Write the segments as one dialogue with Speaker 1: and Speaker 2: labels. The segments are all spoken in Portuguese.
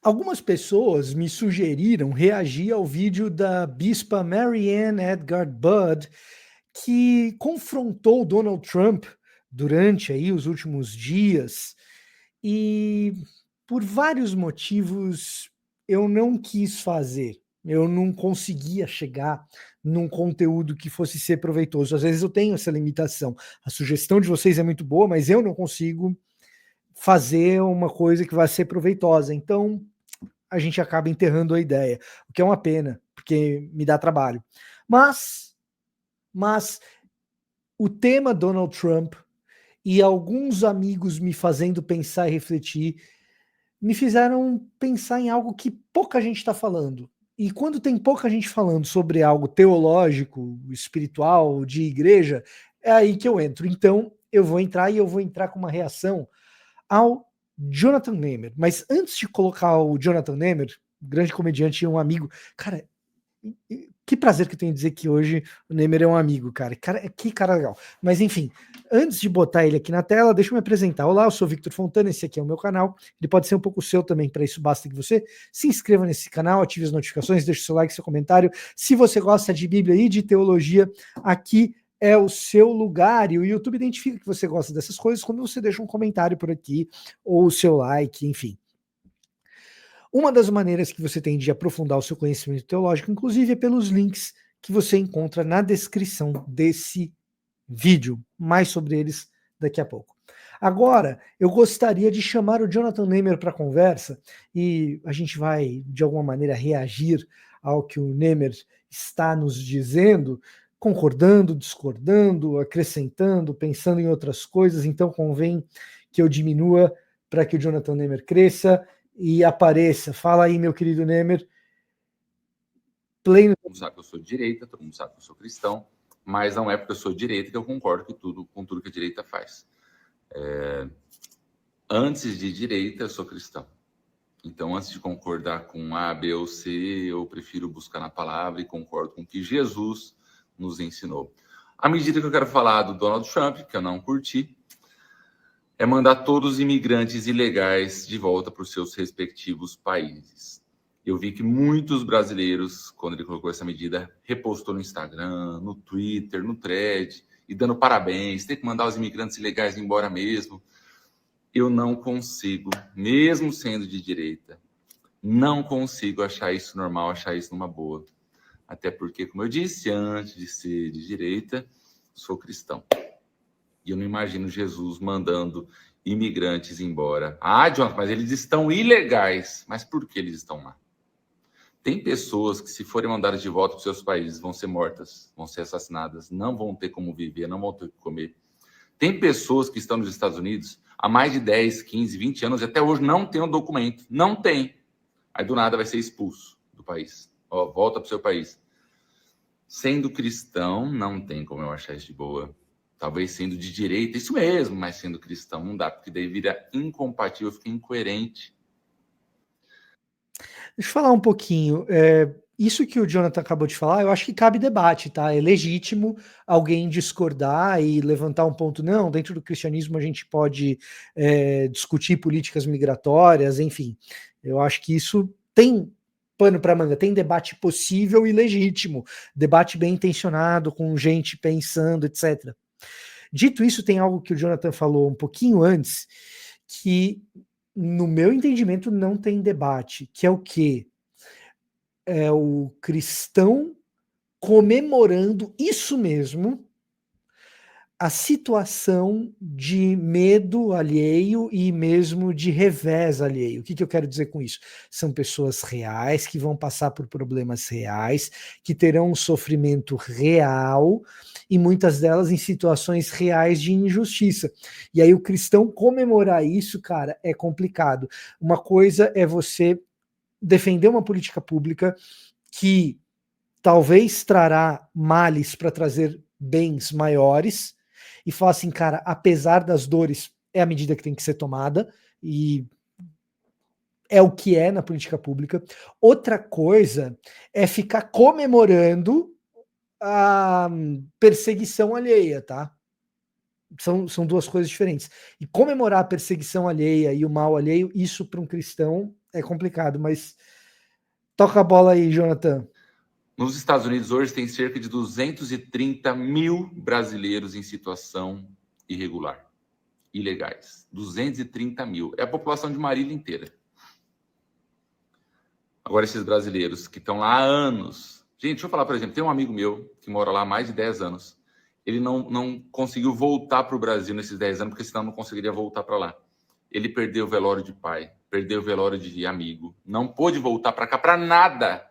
Speaker 1: Algumas pessoas me sugeriram reagir ao vídeo da bispa Marianne Edgard Budd, que confrontou Donald Trump durante aí os últimos dias e por vários motivos eu não quis fazer. Eu não conseguia chegar num conteúdo que fosse ser proveitoso. Às vezes eu tenho essa limitação. A sugestão de vocês é muito boa, mas eu não consigo fazer uma coisa que vai ser proveitosa. Então, a gente acaba enterrando a ideia, o que é uma pena, porque me dá trabalho. Mas o tema Donald Trump e alguns amigos me fazendo pensar e refletir me fizeram pensar em algo que pouca gente está falando. E quando tem pouca gente falando sobre algo teológico, espiritual, de igreja, é aí que eu entro. Então, eu vou entrar com uma reação ao Jonathan Nehmer. Mas antes de colocar o Jonathan Nehmer, grande comediante e um amigo, cara, que prazer que eu tenho em dizer que hoje o Nehmer é um amigo, cara. Que cara legal. Mas enfim, antes de botar ele aqui na tela, deixa eu me apresentar. Olá, eu sou Victor Fontana, esse aqui é o meu canal. Ele pode ser um pouco seu também, para isso basta que você se inscreva nesse canal, ative as notificações, deixe seu like, seu comentário. Se você gosta de Bíblia e de teologia, aqui é o seu lugar, e o YouTube identifica que você gosta dessas coisas quando você deixa um comentário por aqui, ou o seu like, enfim. Uma das maneiras que você tem de aprofundar o seu conhecimento teológico, inclusive, é pelos links que você encontra na descrição desse vídeo. Mais sobre eles daqui a pouco. Agora, eu gostaria de chamar o Jonathan Nehmer para a conversa e a gente vai, de alguma maneira, reagir ao que o Nehmer está nos dizendo, concordando, discordando, acrescentando, pensando em outras coisas. Então, convém que eu diminua para que o Jonathan Nehmer cresça e apareça. Fala aí, meu querido Nehmer.
Speaker 2: Todo mundo sabe que eu sou de direita, todo mundo sabe que eu sou cristão, mas não é porque eu sou de direita que eu concordo com tudo que a direita faz. Antes de direita, eu sou cristão. Então, antes de concordar com A, B ou C, eu prefiro buscar na palavra e concordo com o que Jesus nos ensinou. À medida que eu quero falar do Donald Trump, que eu não curti, é mandar todos os imigrantes ilegais de volta para os seus respectivos países. Eu vi que muitos brasileiros, quando ele colocou essa medida, repostou no Instagram, no Twitter, no Thread, e dando parabéns, tem que mandar os imigrantes ilegais embora mesmo. Eu não consigo, mesmo sendo de direita, não consigo achar isso normal, achar isso numa boa. Até porque, como eu disse, antes de ser de direita, sou cristão. E eu não imagino Jesus mandando imigrantes embora. Ah, Jonathan, mas eles estão ilegais. Mas por que eles estão lá? Tem pessoas que, se forem mandadas de volta para os seus países, vão ser mortas, vão ser assassinadas, não vão ter como viver, não vão ter o que comer. Tem pessoas que estão nos Estados Unidos há mais de 10, 15, 20 anos e até hoje não tem um documento. Não tem. Aí, do nada, vai ser expulso do país. Ó, volta para o seu país. Sendo cristão, não tem como eu achar isso de boa. Talvez sendo de direita, isso mesmo, mas sendo cristão não dá, porque daí vira incompatível, fica incoerente.
Speaker 1: Deixa eu falar um pouquinho. Isso que o Jonathan acabou de falar, eu acho que cabe debate, tá? É legítimo alguém discordar e levantar um ponto. Não, dentro do cristianismo a gente pode discutir políticas migratórias, enfim. Eu acho que isso tem pano para manga, tem debate possível e legítimo, debate bem intencionado, com gente pensando, etc. Dito isso, tem algo que o Jonathan falou um pouquinho antes, que no meu entendimento não tem debate, que é o quê? É o cristão comemorando isso mesmo, a situação de medo alheio e mesmo de revés alheio. O que eu quero dizer com isso? São pessoas reais que vão passar por problemas reais, que terão um sofrimento real e muitas delas em situações reais de injustiça. E aí o cristão comemorar isso, cara, é complicado. Uma coisa é você defender uma política pública que talvez trará males para trazer bens maiores, e falar assim, cara, apesar das dores, é a medida que tem que ser tomada, e é o que é na política pública. Outra coisa é ficar comemorando a perseguição alheia, tá? São duas coisas diferentes. E comemorar a perseguição alheia e o mal alheio, isso para um cristão é complicado, mas toca a bola aí, Jonathan.
Speaker 2: Nos Estados Unidos, hoje, tem cerca de 230 mil brasileiros em situação irregular, ilegais. 230 mil. É a população de Marília inteira. Agora, esses brasileiros que estão lá há anos. Gente, deixa eu falar, por exemplo, tem um amigo meu que mora lá há mais de 10 anos. Ele não conseguiu voltar para o Brasil nesses 10 anos, porque senão não conseguiria voltar para lá. Ele perdeu o velório de pai, perdeu o velório de amigo, não pôde voltar para cá para nada.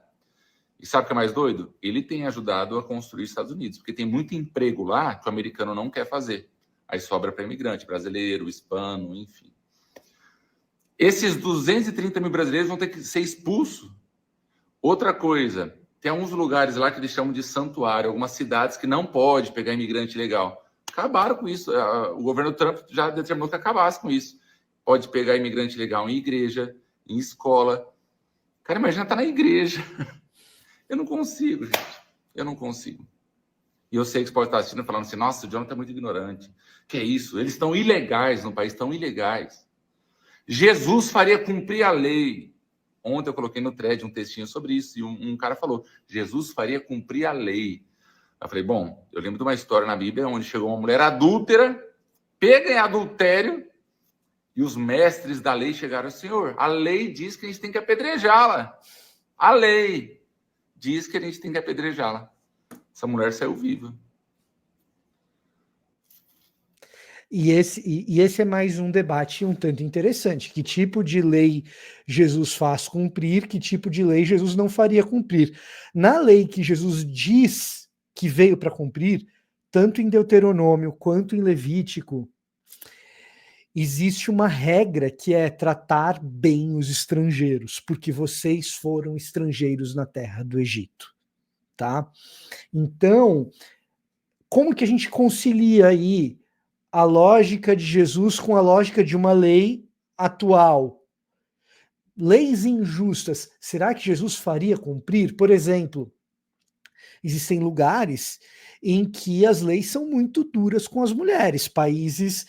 Speaker 2: E sabe o que é mais doido? Ele tem ajudado a construir os Estados Unidos, porque tem muito emprego lá que o americano não quer fazer. Aí sobra para imigrante, brasileiro, hispano, enfim. Esses 230 mil brasileiros vão ter que ser expulsos. Outra coisa, tem alguns lugares lá que eles chamam de santuário, algumas cidades que não pode pegar imigrante ilegal. Acabaram com isso. O governo Trump já determinou que acabasse com isso. Pode pegar imigrante ilegal em igreja, em escola. Cara, imagina estar na igreja. Eu não consigo, gente. Eu não consigo. E eu sei que você pode estar assistindo falando assim, nossa, o Jonathan é muito ignorante. Que é isso? Eles estão ilegais no país, estão ilegais. Jesus faria cumprir a lei. Ontem eu coloquei no thread um textinho sobre isso e um cara falou, Jesus faria cumprir a lei. Eu falei, bom, eu lembro de uma história na Bíblia onde chegou uma mulher adúltera, pega em adultério, e os mestres da lei chegaram, Senhor, a lei diz que a gente tem que apedrejá-la. A lei diz que a gente tem que apedrejá-la. Essa mulher saiu viva.
Speaker 1: E esse é mais um debate um tanto interessante. Que tipo de lei Jesus faz cumprir, que tipo de lei Jesus não faria cumprir? Na lei que Jesus diz que veio para cumprir, tanto em Deuteronômio quanto em Levítico, existe uma regra que é tratar bem os estrangeiros, porque vocês foram estrangeiros na terra do Egito, tá? Então, como que a gente concilia aí a lógica de Jesus com a lógica de uma lei atual? Leis injustas, será que Jesus faria cumprir? Por exemplo, existem lugares em que as leis são muito duras com as mulheres, países,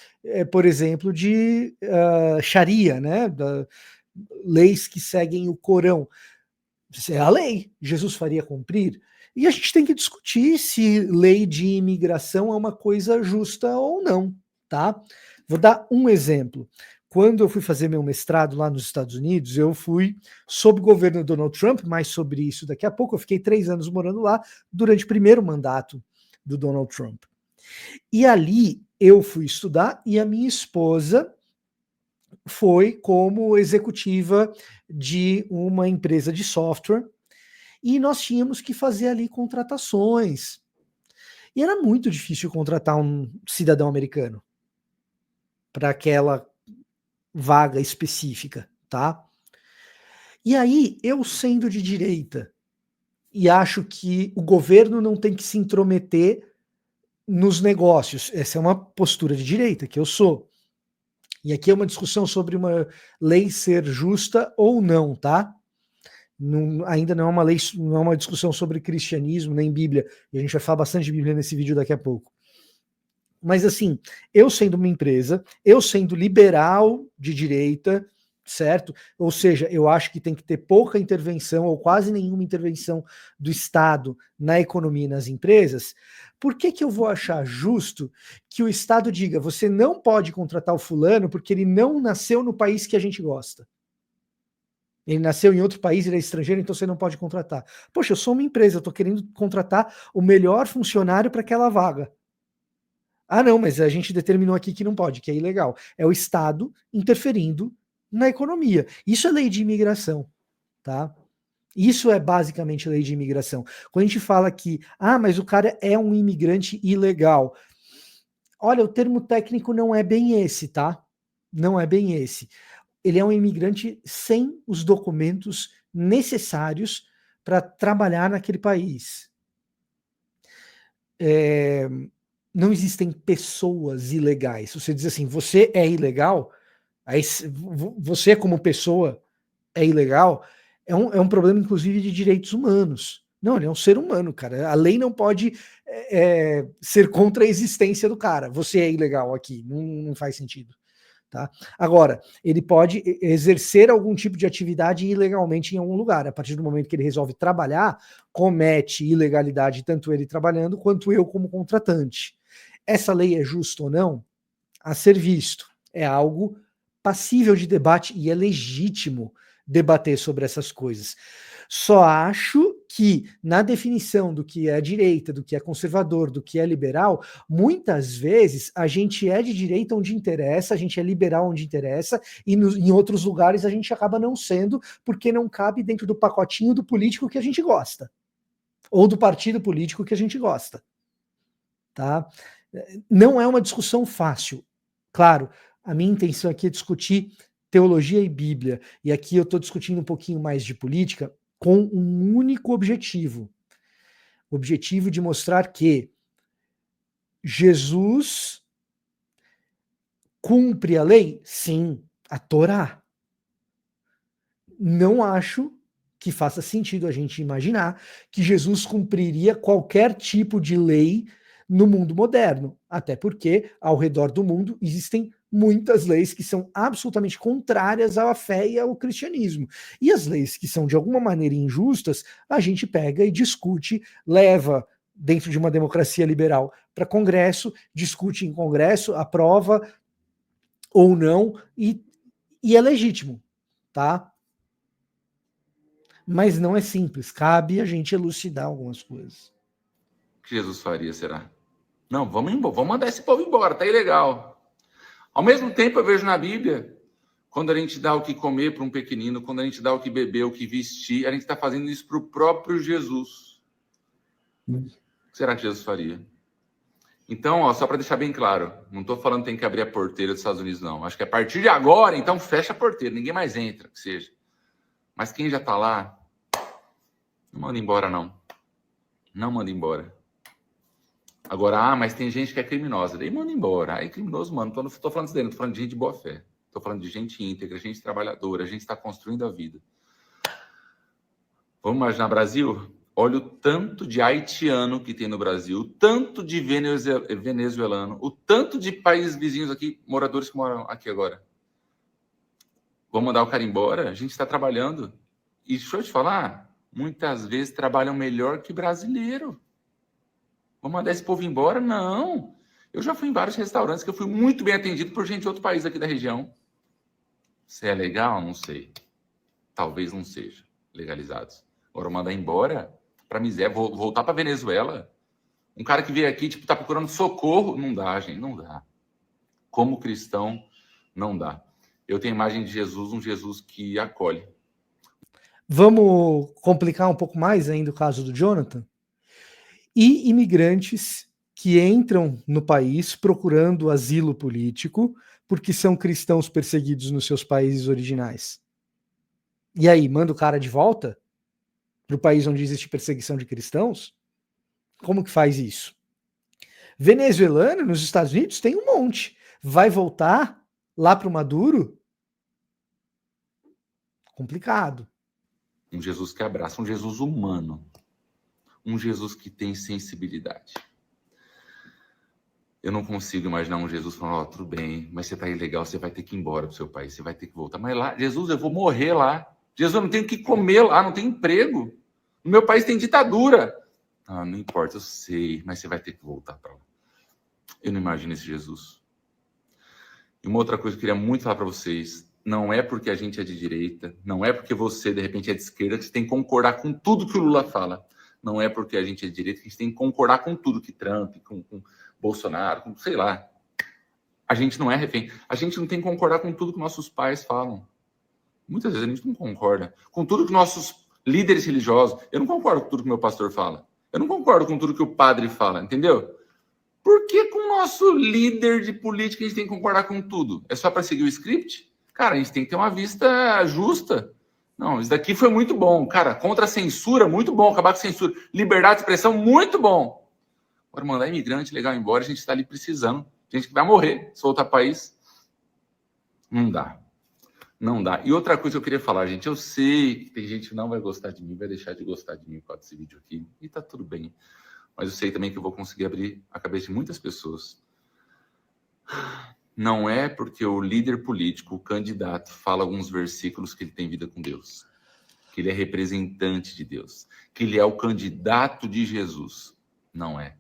Speaker 1: por exemplo, de Sharia, né? Leis que seguem o Corão. Isso é a lei, Jesus faria cumprir? E a gente tem que discutir se lei de imigração é uma coisa justa ou não, tá? Vou dar um exemplo. Quando eu fui fazer meu mestrado lá nos Estados Unidos, eu fui sob o governo Donald Trump, mais sobre isso daqui a pouco, eu fiquei 3 anos morando lá, durante o primeiro mandato do Donald Trump. E ali eu fui estudar e a minha esposa foi como executiva de uma empresa de software, e nós tínhamos que fazer ali contratações. E era muito difícil contratar um cidadão americano para aquela vaga específica, tá? E aí, eu sendo de direita, e acho que o governo não tem que se intrometer nos negócios, essa é uma postura de direita, que eu sou. E aqui é uma discussão sobre uma lei ser justa ou não, tá? Ainda não é uma lei, não é uma discussão sobre cristianismo, nem Bíblia, e a gente vai falar bastante de Bíblia nesse vídeo daqui a pouco. Mas assim, eu sendo uma empresa, eu sendo liberal de direita, certo? Ou seja, eu acho que tem que ter pouca intervenção ou quase nenhuma intervenção do Estado na economia e nas empresas. Por que eu vou achar justo que o Estado diga, você não pode contratar o fulano porque ele não nasceu no país que a gente gosta? Ele nasceu em outro país, ele é estrangeiro, então você não pode contratar. Poxa, eu sou uma empresa, eu estou querendo contratar o melhor funcionário para aquela vaga. Ah, não, mas a gente determinou aqui que não pode, que é ilegal. É o Estado interferindo na economia. Isso é lei de imigração, tá? Isso é basicamente lei de imigração. Quando a gente fala que, mas o cara é um imigrante ilegal. Olha, o termo técnico não é bem esse, tá? Não é bem esse. Ele é um imigrante sem os documentos necessários para trabalhar naquele país. Não existem pessoas ilegais. Você diz assim, você é ilegal, aí você como pessoa é ilegal, é um problema inclusive de direitos humanos. Não, ele é um ser humano, cara. A lei não pode ser contra a existência do cara. Você é ilegal aqui, não faz sentido. Tá? Agora, ele pode exercer algum tipo de atividade ilegalmente em algum lugar. A partir do momento que ele resolve trabalhar, comete ilegalidade, tanto ele trabalhando quanto eu como contratante. Essa lei é justa ou não? A ser visto. É algo passível de debate e é legítimo debater sobre essas coisas. Só acho que, na definição do que é direita, do que é conservador, do que é liberal, muitas vezes a gente é de direita onde interessa, a gente é liberal onde interessa, e em outros lugares a gente acaba não sendo, porque não cabe dentro do pacotinho do político que a gente gosta, ou do partido político que a gente gosta. Tá? Não é uma discussão fácil. Claro, a minha intenção aqui é discutir teologia e Bíblia, e aqui eu estou discutindo um pouquinho mais de política, com um único objetivo. O objetivo de mostrar que Jesus cumpre a lei? Sim, a Torá. Não acho que faça sentido a gente imaginar que Jesus cumpriria qualquer tipo de lei no mundo moderno, até porque ao redor do mundo existem muitas leis que são absolutamente contrárias à fé e ao cristianismo. E as leis que são de alguma maneira injustas, a gente pega e discute, leva dentro de uma democracia liberal para Congresso, discute em Congresso, aprova ou não, e é legítimo, tá? Mas não é simples, cabe a gente elucidar algumas coisas.
Speaker 2: O que Jesus faria, será? Não, vamos embora, vamos mandar esse povo embora, tá ilegal. Ao mesmo tempo, eu vejo na Bíblia, quando a gente dá o que comer para um pequenino, quando a gente dá o que beber, o que vestir, a gente está fazendo isso para o próprio Jesus. O que será que Jesus faria? Então, ó, só para deixar bem claro, não estou falando que tem que abrir a porteira dos Estados Unidos, não. Acho que a partir de agora, então, fecha a porteira, ninguém mais entra, que seja. Mas quem já está lá, não manda embora, não. Não manda embora. Agora, mas tem gente que é criminosa. Daí manda embora. Aí criminoso, mano, não tô falando disso daí, não tô falando de gente de boa fé. Tô falando de gente íntegra, gente trabalhadora, a gente está construindo a vida. Vamos imaginar Brasil? Olha o tanto de haitiano que tem no Brasil, o tanto de venezuelano, o tanto de países vizinhos aqui, moradores que moram aqui agora. Vamos mandar o cara embora? A gente está trabalhando. E deixa eu te falar, muitas vezes trabalham melhor que brasileiro. Vamos mandar esse povo embora? Não. Eu já fui em vários restaurantes que eu fui muito bem atendido por gente de outro país aqui da região. Se é legal, não sei. Talvez não seja legalizados. Agora, mandar embora para miséria, voltar para Venezuela. Um cara que veio aqui, tipo, tá procurando socorro. Não dá, gente, não dá. Como cristão, não dá. Eu tenho a imagem de Jesus, um Jesus que acolhe.
Speaker 1: Vamos complicar um pouco mais ainda o caso do Jonathan? E imigrantes que entram no país procurando asilo político porque são cristãos perseguidos nos seus países originais. E aí, manda o cara de volta para o país onde existe perseguição de cristãos? Como que faz isso? Venezuelano nos Estados Unidos tem um monte. Vai voltar lá para o Maduro? Complicado.
Speaker 2: Um Jesus que abraça, um Jesus humano. Um Jesus que tem sensibilidade. Eu não consigo imaginar um Jesus falando, ó, tudo bem, mas você tá ilegal, você vai ter que ir embora pro seu país, você vai ter que voltar. Mas lá, Jesus, eu vou morrer lá. Jesus, eu não tenho o que comer lá, não tenho emprego. No meu país tem ditadura. Ah, não importa, eu sei, mas você vai ter que voltar para lá. Eu não imagino esse Jesus. E uma outra coisa que eu queria muito falar para vocês, não é porque a gente é de direita, não é porque você, de repente, é de esquerda, que você tem que concordar com tudo que o Lula fala. Não é porque a gente é de direita que a gente tem que concordar com tudo que Trump, com Bolsonaro, com sei lá. A gente não é refém. A gente não tem que concordar com tudo que nossos pais falam. Muitas vezes a gente não concorda com tudo que nossos líderes religiosos. Eu não concordo com tudo que meu pastor fala. Eu não concordo com tudo que o padre fala, entendeu? Por que com o nosso líder de política a gente tem que concordar com tudo? É só para seguir o script? Cara, a gente tem que ter uma vista justa. Não, isso daqui foi muito bom. Cara, contra a censura, muito bom. Acabar com a censura. Liberdade de expressão, muito bom. Agora, mandar imigrante legal embora, a gente está ali precisando. Gente que vai morrer se voltar país. Não dá. Não dá. E outra coisa que eu queria falar, gente, eu sei que tem gente que não vai gostar de mim, vai deixar de gostar de mim por causa desse vídeo aqui. E tá tudo bem. Mas eu sei também que eu vou conseguir abrir a cabeça de muitas pessoas. não é porque o líder político, o candidato, fala alguns versículos que ele tem vida com Deus, que ele é representante de Deus, que ele é o candidato de Jesus. Não é.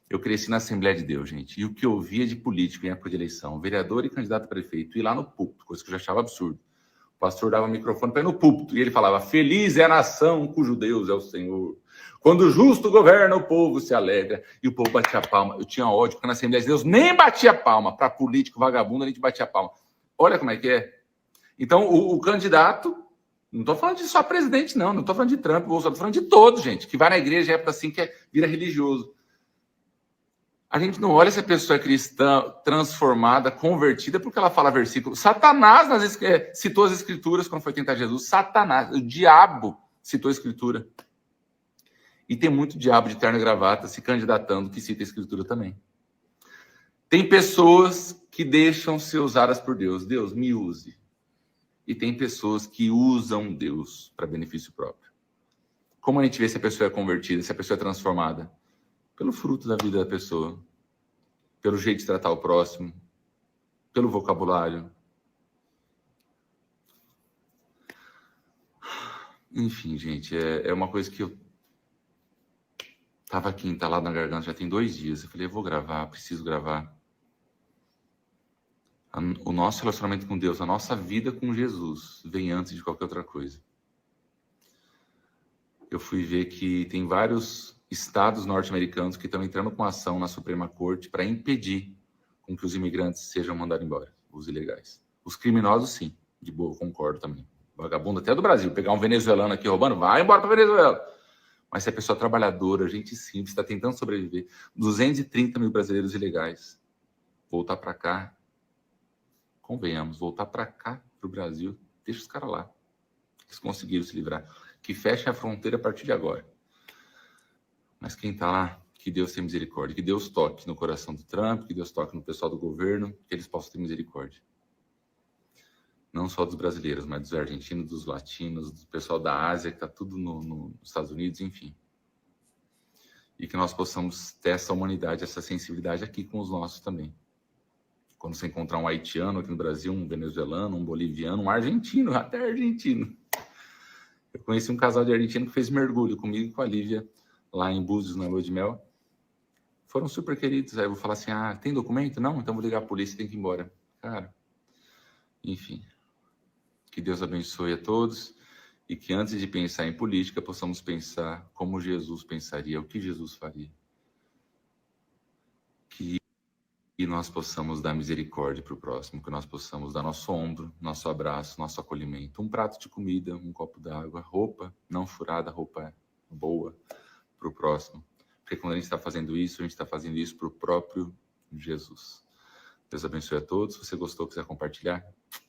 Speaker 2: Eu cresci na Assembleia de Deus, gente, e o que eu via de político em época de eleição, vereador e candidato a prefeito, ir lá no púlpito, coisa que eu já achava absurdo. O pastor dava o microfone para ir no púlpito e ele falava: feliz é a nação cujo Deus é o Senhor. Quando o justo governa, o povo se alegra. E o povo batia palma. Eu tinha ódio, porque na Assembleia de Deus nem batia palma. Para político vagabundo, a gente batia palma. Olha como é que é. Então, o candidato, não estou falando de só presidente, não estou falando de Trump, Bolsonaro, estou falando de todos, gente, que vai na igreja, época assim, que vira religioso. A gente não olha se a pessoa é cristã, transformada, convertida, porque ela fala versículo. Satanás citou as escrituras quando foi tentar Jesus. Satanás, o diabo citou a escritura. E tem muito diabo de terno e gravata se candidatando que cita a escritura também. Tem pessoas que deixam ser usadas por Deus. Deus, me use. E tem pessoas que usam Deus para benefício próprio. Como a gente vê se a pessoa é convertida, se a pessoa é transformada? Pelo fruto da vida da pessoa, pelo jeito de tratar o próximo, pelo vocabulário. Enfim, gente, é uma coisa que eu estava aqui entalado na garganta já tem 2 dias. Eu falei, eu vou gravar, preciso gravar. O nosso relacionamento com Deus, a nossa vida com Jesus, vem antes de qualquer outra coisa. Eu fui ver que tem vários estados norte-americanos que estão entrando com ação na Suprema Corte para impedir com que os imigrantes sejam mandados embora, os ilegais. Os criminosos, sim, de boa, concordo também. Vagabundo até do Brasil, pegar um venezuelano aqui roubando, vai embora para Venezuela. Mas se a pessoa trabalhadora, gente simples, está tentando sobreviver, 230 mil brasileiros ilegais, voltar para cá, convenhamos, voltar para cá, para o Brasil, deixa os caras lá. Eles conseguiram se livrar. Que fechem a fronteira a partir de agora. Mas quem está lá, que Deus tenha misericórdia, que Deus toque no coração do Trump, que Deus toque no pessoal do governo, que eles possam ter misericórdia. Não só dos brasileiros, mas dos argentinos, dos latinos, do pessoal da Ásia, que está tudo nos Estados Unidos, enfim. E que nós possamos ter essa humanidade, essa sensibilidade aqui com os nossos também. Quando você encontrar um haitiano aqui no Brasil, um venezuelano, um boliviano, um argentino, até argentino. Eu conheci um casal de argentino que fez mergulho comigo e com a Lívia, lá em Búzios, na lua de mel. Foram super queridos. Aí eu vou falar assim, tem documento? Não? Então vou ligar a polícia e tem que ir embora. Cara, enfim. Que Deus abençoe a todos e que antes de pensar em política, possamos pensar como Jesus pensaria, o que Jesus faria. Que nós possamos dar misericórdia para o próximo, que nós possamos dar nosso ombro, nosso abraço, nosso acolhimento, um prato de comida, um copo d'água, roupa não furada, roupa boa para o próximo. Porque quando a gente está fazendo isso, a gente está fazendo isso para o próprio Jesus. Deus abençoe a todos. Se você gostou, quiser compartilhar,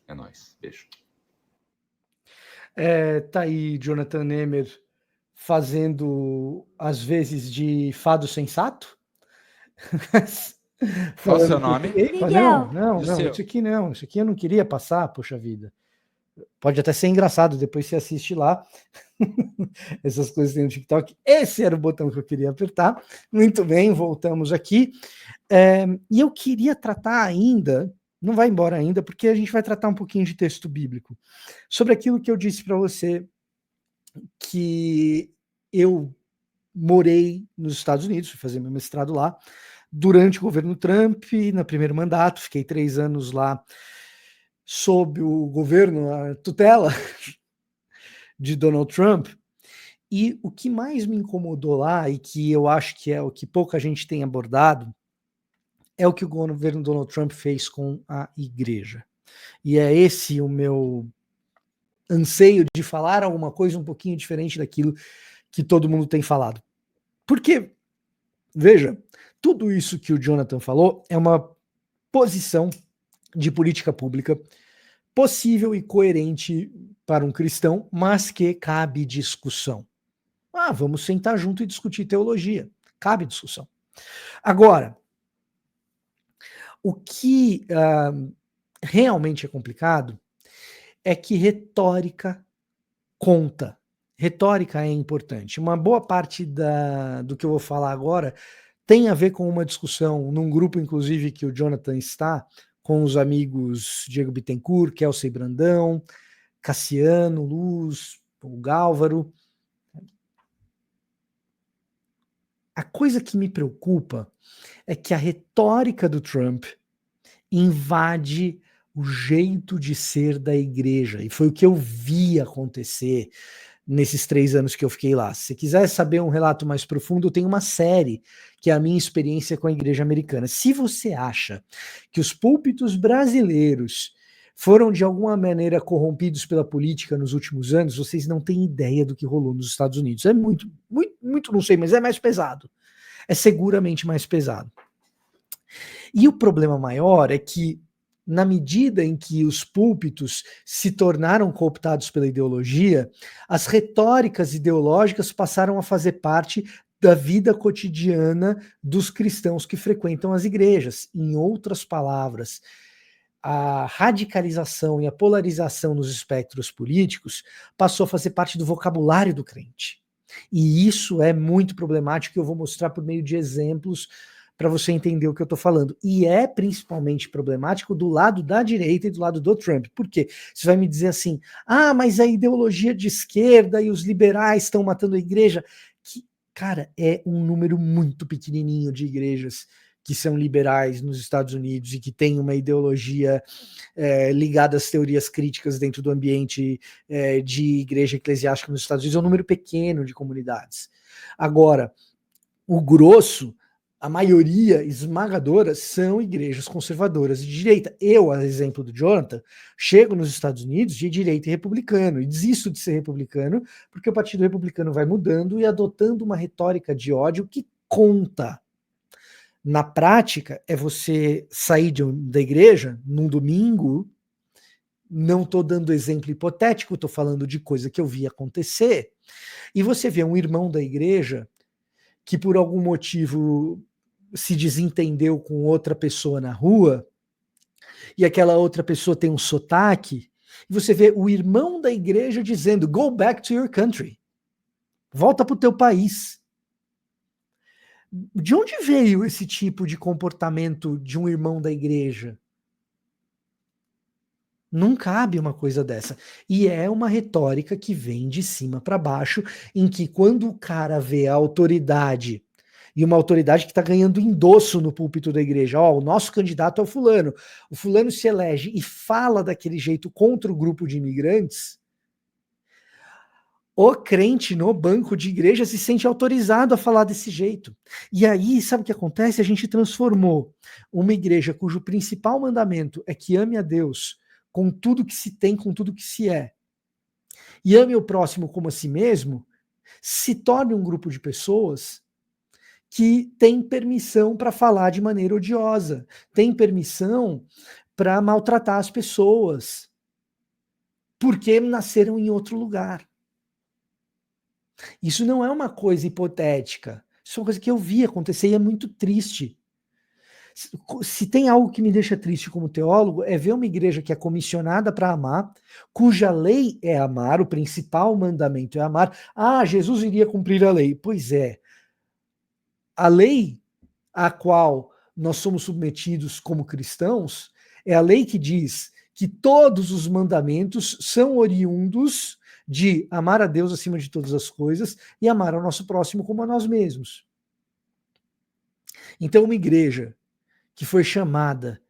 Speaker 2: é nóis. Beijo.
Speaker 1: Tá aí Jonathan Nemer fazendo, às vezes, de fado sensato.
Speaker 3: Qual o seu nome?
Speaker 1: Não, isso aqui não. Isso aqui eu não queria passar, poxa vida. Pode até ser engraçado, depois você assiste lá. Essas coisas tem no TikTok. Esse era o botão que eu queria apertar. Muito bem, voltamos aqui. E eu queria tratar ainda, não vai embora ainda, porque a gente vai tratar um pouquinho de texto bíblico, sobre aquilo que eu disse para você, que eu morei nos Estados Unidos, fui fazer meu mestrado lá, durante o governo Trump, no primeiro mandato, fiquei 3 anos lá, sob o governo, a tutela de Donald Trump, e o que mais me incomodou lá, e que eu acho que é o que pouca gente tem abordado, é o que o governo Donald Trump fez com a igreja. E é esse o meu anseio de falar alguma coisa um pouquinho diferente daquilo que todo mundo tem falado. Porque, veja, tudo isso que o Jonathan falou é uma posição de política pública possível e coerente para um cristão, mas que cabe discussão. Vamos sentar junto e discutir teologia. Cabe discussão. Agora, o que realmente é complicado é que retórica conta. Retórica é importante. Uma boa parte do que eu vou falar agora tem a ver com uma discussão num grupo, inclusive, que o Jonathan está, com os amigos Diego Bittencourt, Kelsey Brandão, Cassiano, Luz, o Gálvaro. A coisa que me preocupa é que a retórica do Trump invade o jeito de ser da igreja, e foi o que eu vi acontecer nesses 3 anos que eu fiquei lá. Se quiser saber um relato mais profundo, eu tenho uma série que é a minha experiência com a igreja americana. Se você acha que os púlpitos brasileiros foram de alguma maneira corrompidos pela política nos últimos anos, vocês não têm ideia do que rolou nos Estados Unidos. É muito, não sei, mas é mais pesado. É seguramente mais pesado. E o problema maior é que, na medida em que os púlpitos se tornaram cooptados pela ideologia, as retóricas ideológicas passaram a fazer parte da vida cotidiana dos cristãos que frequentam as igrejas. Em outras palavras, a radicalização e a polarização nos espectros políticos passou a fazer parte do vocabulário do crente. E isso é muito problemático, que eu vou mostrar por meio de exemplos para você entender o que eu estou falando. E é principalmente problemático do lado da direita e do lado do Trump. Por quê? Você vai me dizer assim, mas a ideologia de esquerda e os liberais estão matando a igreja. Que, cara, é um número muito pequenininho de igrejas que são liberais nos Estados Unidos e que têm uma ideologia ligada às teorias críticas dentro do ambiente de igreja eclesiástica nos Estados Unidos. É um número pequeno de comunidades. Agora, o grosso, a maioria esmagadora, são igrejas conservadoras de direita. Eu, a exemplo do Jonathan, chego nos Estados Unidos de direita e republicano, e desisto de ser republicano, porque o Partido Republicano vai mudando e adotando uma retórica de ódio que conta. Na prática, é você sair da igreja num domingo, não estou dando exemplo hipotético, estou falando de coisa que eu vi acontecer, e você vê um irmão da igreja que por algum motivo se desentendeu com outra pessoa na rua, e aquela outra pessoa tem um sotaque, e você vê o irmão da igreja dizendo, go back to your country, volta para o teu país. De onde veio esse tipo de comportamento de um irmão da igreja? Não cabe uma coisa dessa. E é uma retórica que vem de cima para baixo, em que quando o cara vê a autoridade, e uma autoridade que está ganhando endosso no púlpito da igreja, o nosso candidato é o fulano se elege e fala daquele jeito contra o grupo de imigrantes, o crente no banco de igreja se sente autorizado a falar desse jeito. E aí, sabe o que acontece? A gente transformou uma igreja cujo principal mandamento é que ame a Deus com tudo que se tem, com tudo que se é, e ame o próximo como a si mesmo, se torne um grupo de pessoas que tem permissão para falar de maneira odiosa, tem permissão para maltratar as pessoas, porque nasceram em outro lugar. Isso não é uma coisa hipotética, isso é uma coisa que eu vi acontecer e é muito triste. Se tem algo que me deixa triste como teólogo, é ver uma igreja que é comissionada para amar, cuja lei é amar, o principal mandamento é amar. Jesus iria cumprir a lei. Pois é. A lei a qual nós somos submetidos como cristãos é a lei que diz que todos os mandamentos são oriundos de amar a Deus acima de todas as coisas e amar ao nosso próximo como a nós mesmos. Então, uma igreja que foi chamada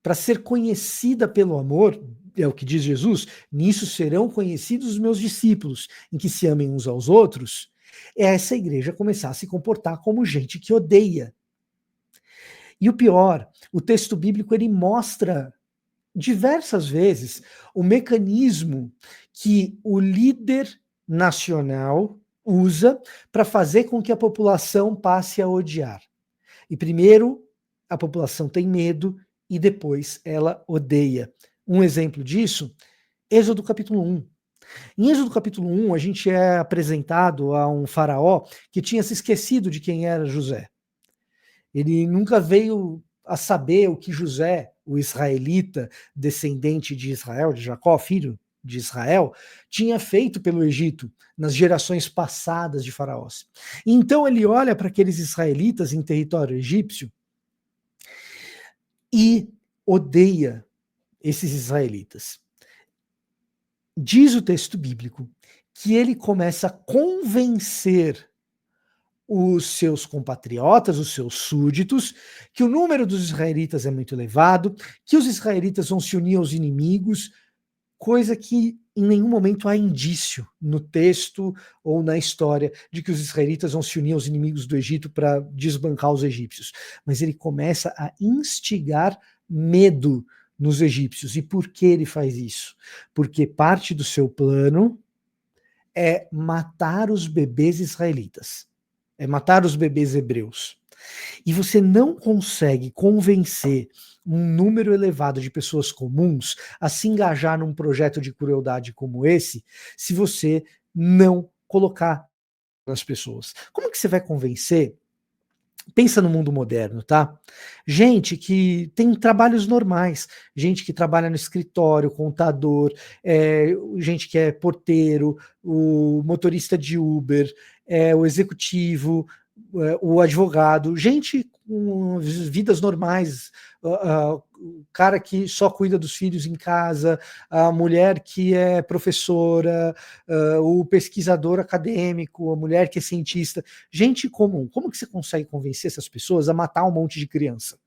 Speaker 1: para ser conhecida pelo amor, é o que diz Jesus, nisso serão conhecidos os meus discípulos, em que se amem uns aos outros, é essa igreja começar a se comportar como gente que odeia. E o pior, o texto bíblico ele mostra diversas vezes o mecanismo que o líder nacional usa para fazer com que a população passe a odiar. E primeiro, a população tem medo e depois ela odeia. Um exemplo disso, Êxodo capítulo 1. Em Êxodo capítulo 1, a gente é apresentado a um faraó que tinha se esquecido de quem era José. Ele nunca veio a saber o que José, o israelita, descendente de Israel, de Jacó, filho de Israel, tinha feito pelo Egito nas gerações passadas de faraós. Então ele olha para aqueles israelitas em território egípcio e odeia esses israelitas. Diz o texto bíblico que ele começa a convencer os seus compatriotas, os seus súditos, que o número dos israelitas é muito elevado, que os israelitas vão se unir aos inimigos, coisa que em nenhum momento há indício no texto ou na história de que os israelitas vão se unir aos inimigos do Egito para desbancar os egípcios. Mas ele começa a instigar medo nos egípcios. E por que ele faz isso? Porque parte do seu plano é matar os bebês israelitas, é matar os bebês hebreus. E você não consegue convencer um número elevado de pessoas comuns a se engajar num projeto de crueldade como esse, se você não colocar nas pessoas. Como que você vai convencer? Pensa no mundo moderno, tá? Gente que tem trabalhos normais, gente que trabalha no escritório, contador, gente que é porteiro, o motorista de Uber, o executivo, o advogado, gente com vidas normais, o cara que só cuida dos filhos em casa, a mulher que é professora, o pesquisador acadêmico, a mulher que é cientista, gente comum. Como que você consegue convencer essas pessoas a matar um monte de criança?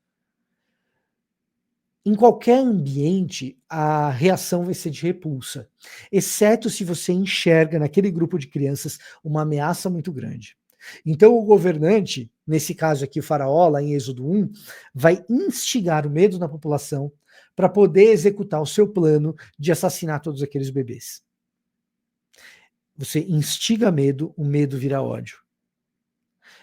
Speaker 1: Em qualquer ambiente, a reação vai ser de repulsa, exceto se você enxerga naquele grupo de crianças uma ameaça muito grande. Então o governante, nesse caso aqui o faraó, lá em Êxodo 1, vai instigar o medo na população para poder executar o seu plano de assassinar todos aqueles bebês. Você instiga medo, o medo vira ódio.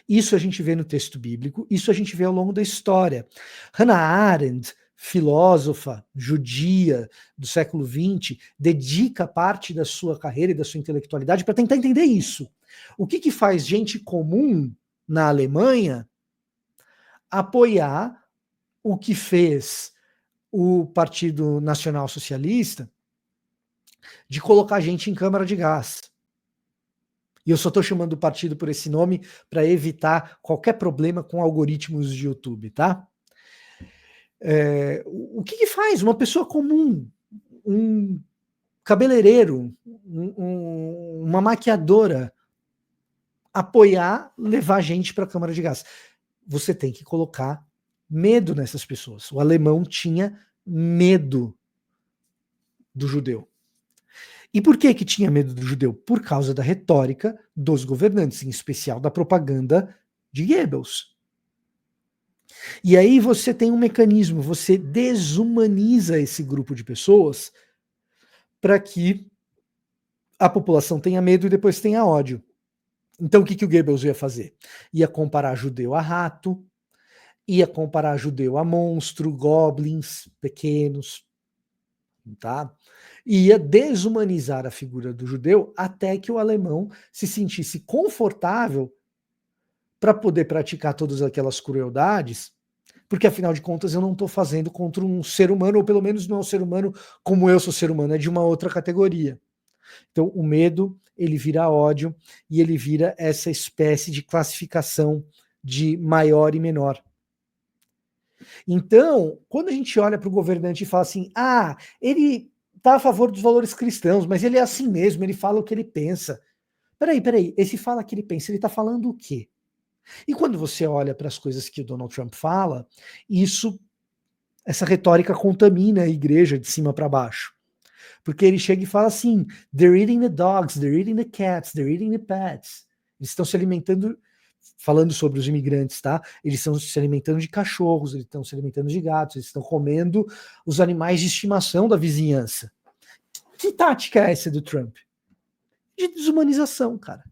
Speaker 1: Isso a gente vê no texto bíblico, isso a gente vê ao longo da história. Hannah Arendt, filósofa judia do século XX, dedica parte da sua carreira e da sua intelectualidade para tentar entender isso. O que faz gente comum na Alemanha apoiar o que fez o Partido Nacional Socialista de colocar gente em câmara de gás? E eu só estou chamando o partido por esse nome para evitar qualquer problema com algoritmos de YouTube, tá? O que faz uma pessoa comum, um cabeleireiro, uma maquiadora, apoiar, levar gente para a câmara de gás? Você tem que colocar medo nessas pessoas. O alemão tinha medo do judeu. E por que tinha medo do judeu? Por causa da retórica dos governantes, em especial da propaganda de Goebbels. E aí você tem um mecanismo, você desumaniza esse grupo de pessoas para que a população tenha medo e depois tenha ódio. Então o que o Goebbels ia fazer? Ia comparar judeu a rato, ia comparar judeu a monstro, goblins pequenos, tá? Ia desumanizar a figura do judeu até que o alemão se sentisse confortável para poder praticar todas aquelas crueldades, porque afinal de contas eu não estou fazendo contra um ser humano, ou pelo menos não é um ser humano como eu sou ser humano, é de uma outra categoria. Então o medo, ele vira ódio, e ele vira essa espécie de classificação de maior e menor. Então, quando a gente olha para o governante e fala assim, ele está a favor dos valores cristãos, mas ele é assim mesmo, ele fala o que ele pensa. Peraí, esse fala que ele pensa, ele está falando o quê? E quando você olha para as coisas que o Donald Trump fala, essa retórica contamina a igreja de cima para baixo. Porque ele chega e fala assim, they're eating the dogs, they're eating the cats, they're eating the pets. Eles estão se alimentando, falando sobre os imigrantes, tá? Eles estão se alimentando de cachorros, eles estão se alimentando de gatos, eles estão comendo os animais de estimação da vizinhança. Que tática é essa do Trump? De desumanização, cara.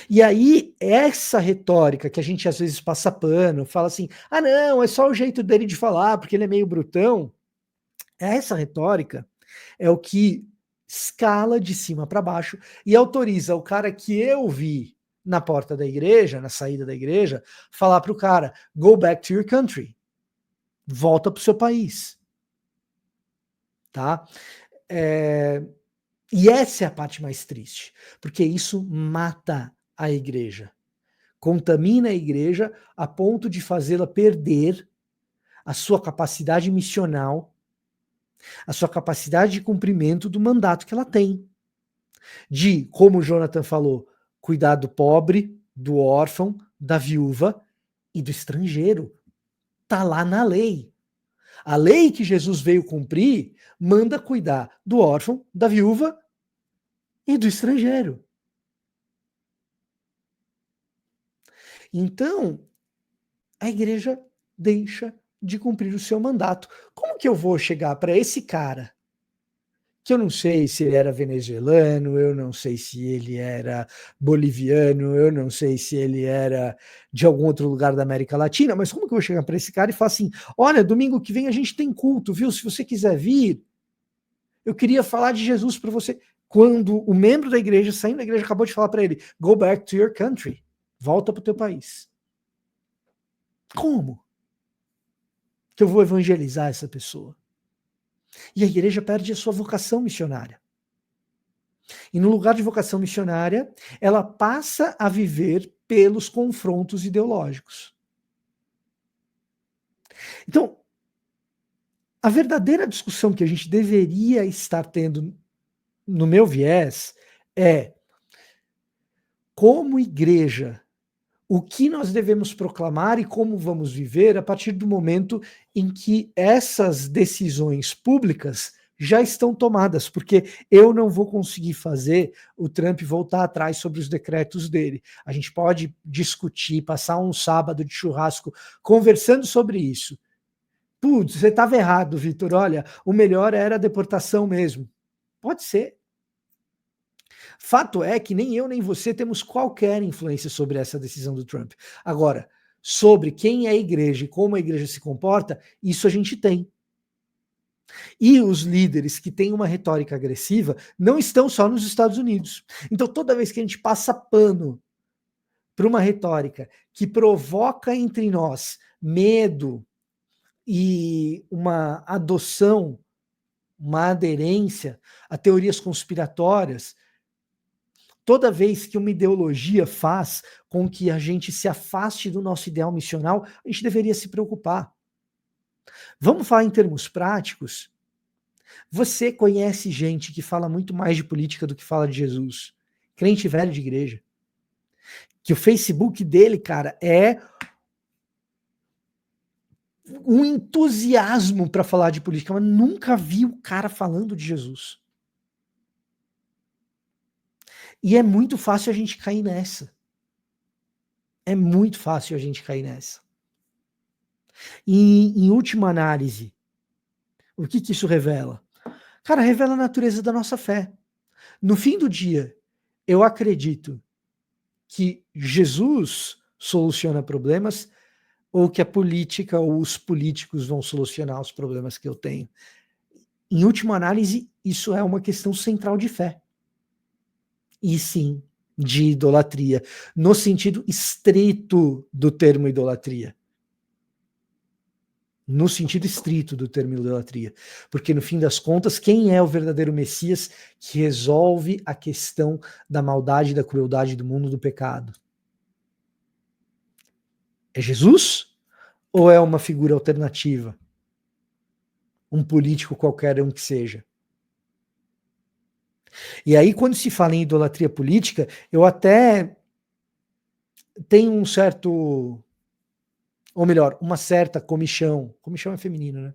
Speaker 1: E aí, essa retórica que a gente às vezes passa pano, fala assim, não, é só o jeito dele de falar, porque ele é meio brutão. Essa retórica é o que escala de cima para baixo e autoriza o cara que eu vi na porta da igreja, na saída da igreja, falar para o cara, go back to your country. Volta para o seu país. Tá? E essa é a parte mais triste, porque isso mata a igreja. Contamina a igreja a ponto de fazê-la perder a sua capacidade missional, a sua capacidade de cumprimento do mandato que ela tem. De, como o Jonathan falou, cuidar do pobre, do órfão, da viúva e do estrangeiro. Está lá na lei. A lei que Jesus veio cumprir manda cuidar do órfão, da viúva e do estrangeiro. Então, a igreja deixa de cumprir o seu mandato. Como que eu vou chegar para esse cara, que eu não sei se ele era venezuelano, eu não sei se ele era boliviano, eu não sei se ele era de algum outro lugar da América Latina, mas como que eu vou chegar para esse cara e falar assim, olha, domingo que vem a gente tem culto, viu? Se você quiser vir, eu queria falar de Jesus para você. Quando o membro da igreja, saindo da igreja, acabou de falar para ele, go back to your country, volta para o teu país. Como que eu vou evangelizar essa pessoa? E a igreja perde a sua vocação missionária. E no lugar de vocação missionária, ela passa a viver pelos confrontos ideológicos. Então, a verdadeira discussão que a gente deveria estar tendo, no meu viés, é como igreja, o que nós devemos proclamar e como vamos viver a partir do momento em que essas decisões públicas já estão tomadas, porque eu não vou conseguir fazer o Trump voltar atrás sobre os decretos dele. A gente pode discutir, passar um sábado de churrasco conversando sobre isso. Putz, você estava errado, Vitor, olha, o melhor era a deportação mesmo. Pode ser. Fato é que nem eu nem você temos qualquer influência sobre essa decisão do Trump. Agora, sobre quem é a igreja e como a igreja se comporta, isso a gente tem. E os líderes que têm uma retórica agressiva não estão só nos Estados Unidos. Então, toda vez que a gente passa pano para uma retórica que provoca entre nós medo e uma adoção, uma aderência a teorias conspiratórias, toda vez que uma ideologia faz com que a gente se afaste do nosso ideal missional, a gente deveria se preocupar. Vamos falar em termos práticos? Você conhece gente que fala muito mais de política do que fala de Jesus? Crente velho de igreja. Que o Facebook dele, cara, é um entusiasmo para falar de política, mas nunca vi o cara falando de Jesus. E é muito fácil a gente cair nessa. É muito fácil a gente cair nessa. E, em última análise, o que isso revela? Cara, revela a natureza da nossa fé. No fim do dia, eu acredito que Jesus soluciona problemas ou que a política ou os políticos vão solucionar os problemas que eu tenho. Em última análise, isso é uma questão central de fé. E sim, de idolatria, no sentido estrito do termo idolatria. No sentido estrito do termo idolatria. Porque, no fim das contas, quem é o verdadeiro Messias que resolve a questão da maldade, da crueldade do mundo, do pecado? É Jesus? Ou é uma figura alternativa? Um político qualquer um que seja? E aí, quando se fala em idolatria política, eu até tenho um certo... Ou melhor, uma certa comichão. Comichão é feminino, né?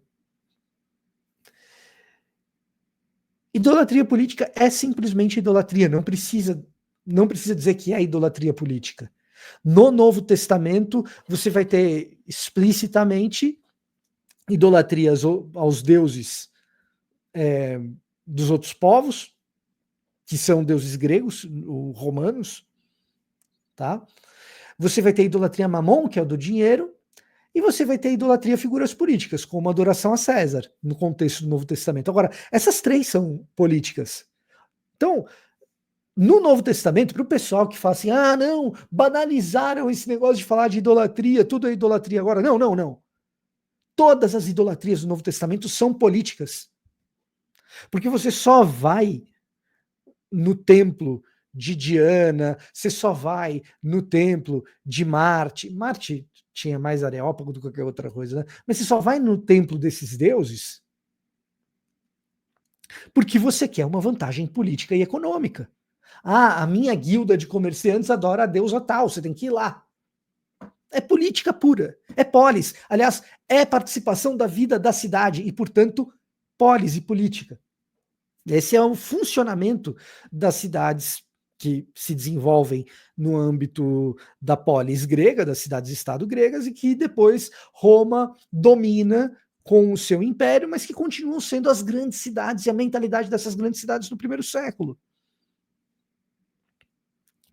Speaker 1: Idolatria política é simplesmente idolatria. Não precisa dizer que é idolatria política. No Novo Testamento, você vai ter explicitamente idolatrias aos deuses dos outros povos, que são deuses gregos, romanos, tá? Você vai ter idolatria a Mamon, que é o do dinheiro, e você vai ter idolatria a figuras políticas, como adoração a César, no contexto do Novo Testamento. Agora, essas três são políticas. Então, no Novo Testamento, para o pessoal que fala assim, ah, não, banalizaram esse negócio de falar de idolatria, tudo é idolatria agora. Não, não, não. Todas as idolatrias do Novo Testamento são políticas. Porque você só vai no templo de Diana, você só vai no templo de Marte. Marte tinha mais Areópago do que qualquer outra coisa, né? Mas você só vai no templo desses deuses porque você quer uma vantagem política e econômica. Ah, a minha guilda de comerciantes adora a deusa tal, você tem que ir lá. É política pura, é polis. Aliás, é participação da vida da cidade e, portanto, polis e política. Esse é o funcionamento das cidades que se desenvolvem no âmbito da polis grega, das cidades-estado gregas, e que depois Roma domina com o seu império, mas que continuam sendo as grandes cidades e a mentalidade dessas grandes cidades no primeiro século.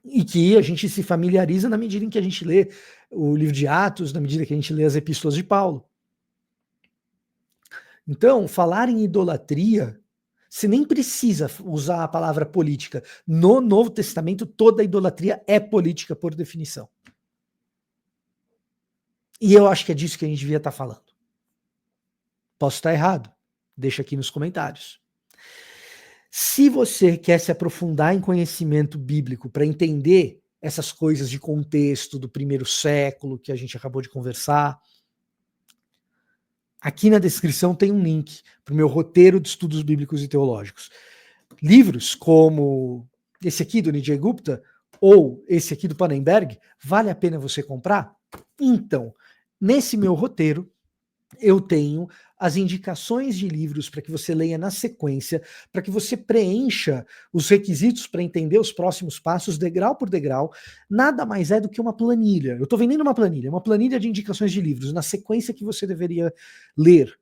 Speaker 1: E que a gente se familiariza na medida em que a gente lê o livro de Atos, na medida que a gente lê as epístolas de Paulo. Então, falar em idolatria, você nem precisa usar a palavra política. No Novo Testamento, toda idolatria é política por definição. E eu acho que é disso que a gente devia estar falando. Posso estar errado? Deixa aqui nos comentários. Se você quer se aprofundar em conhecimento bíblico para entender essas coisas de contexto do primeiro século que a gente acabou de conversar, aqui na descrição tem um link para o meu roteiro de estudos bíblicos e teológicos. Livros como esse aqui do Nijay Gupta ou esse aqui do Pannenberg, vale a pena você comprar? Então, nesse meu roteiro, eu tenho as indicações de livros para que você leia na sequência, para que você preencha os requisitos para entender os próximos passos, degrau por degrau. Nada mais é do que uma planilha. Eu estou vendendo uma planilha de indicações de livros, na sequência que você deveria ler,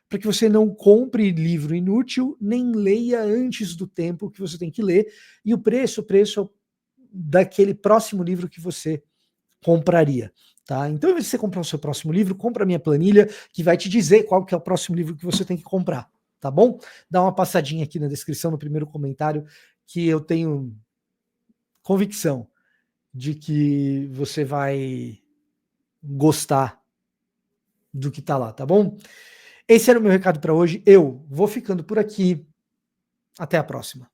Speaker 1: para que você não compre livro inútil, nem leia antes do tempo que você tem que ler, e o preço daquele próximo livro que você compraria. Tá? Então, ao invés de você comprar o seu próximo livro, compra a minha planilha, que vai te dizer qual que é o próximo livro que você tem que comprar, tá bom? Dá uma passadinha aqui na descrição, no primeiro comentário, que eu tenho convicção de que você vai gostar do que tá lá, tá bom? Esse era o meu recado para hoje. Eu vou ficando por aqui. Até a próxima.